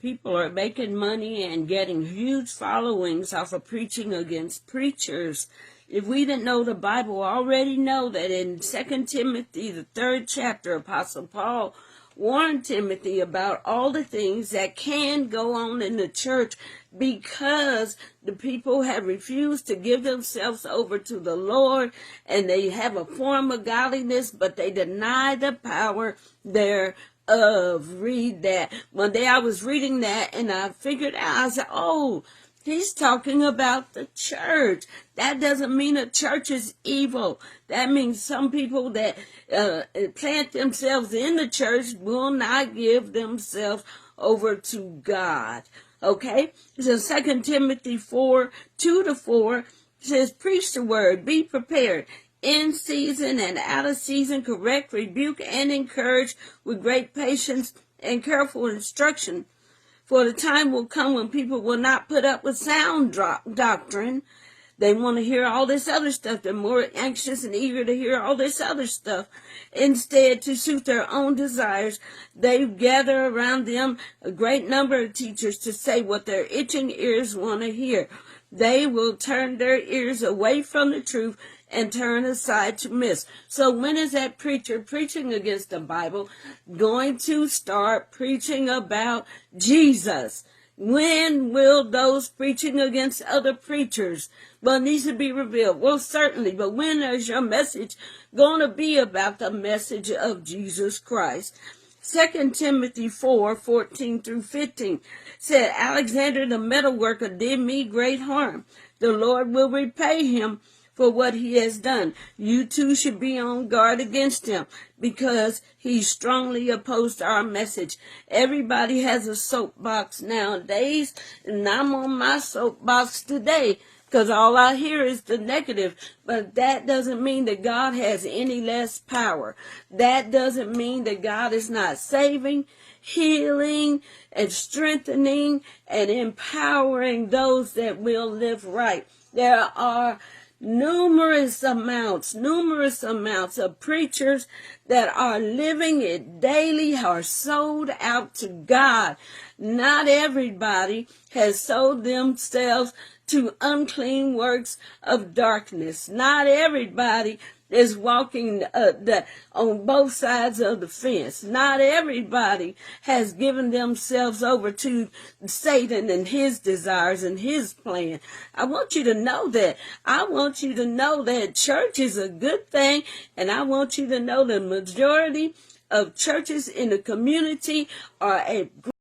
People are making money and getting huge followings off of preaching against preachers. If we didn't know the Bible, already know that in 2 Timothy, the 3rd chapter, Apostle Paul warned Timothy about all the things that can go on in the church because the people have refused to give themselves over to the Lord, and they have a form of godliness, but they deny the power thereof. Read that. One day I was reading that and I figured out, I said, oh, he's talking about the church. That doesn't mean a church is evil. That means some people that plant themselves in the church will not give themselves over to God. Okay? So 2 Timothy 4, 2-4 says, preach the word, be prepared. In season and out of season, correct, rebuke, and encourage with great patience and careful instruction. For the time will come when people will not put up with sound doctrine. They want to hear all this other stuff. They're more anxious and eager to hear all this other stuff. Instead, to suit their own desires, they gather around them a great number of teachers to say what their itching ears want to hear. They will turn their ears away from the truth and turn aside to myths. So when is that preacher preaching against the Bible going to start preaching about Jesus? When will those preaching against other preachers? Well, it needs to be revealed. Well, certainly, but when is your message going to be about the message of Jesus Christ? 2 Timothy 4, 14-15 said, Alexander the metalworker did me great harm. The Lord will repay him for what he has done. You too should be on guard against him because he strongly opposed our message. Everybody has a soapbox nowadays, and I'm on my soapbox today because all I hear is the negative. But that doesn't mean that God has any less power. That doesn't mean that God is not saving, healing, and strengthening, and empowering those that will live right. There are numerous amounts of preachers that are living it daily, are sold out to God. Not everybody has sold themselves to unclean works of darkness. Not everybody is walking on both sides of the fence. Not everybody has given themselves over to Satan and his desires and his plan. I want you to know that. I want you to know that church is a good thing, and I want you to know the majority of churches in the community are a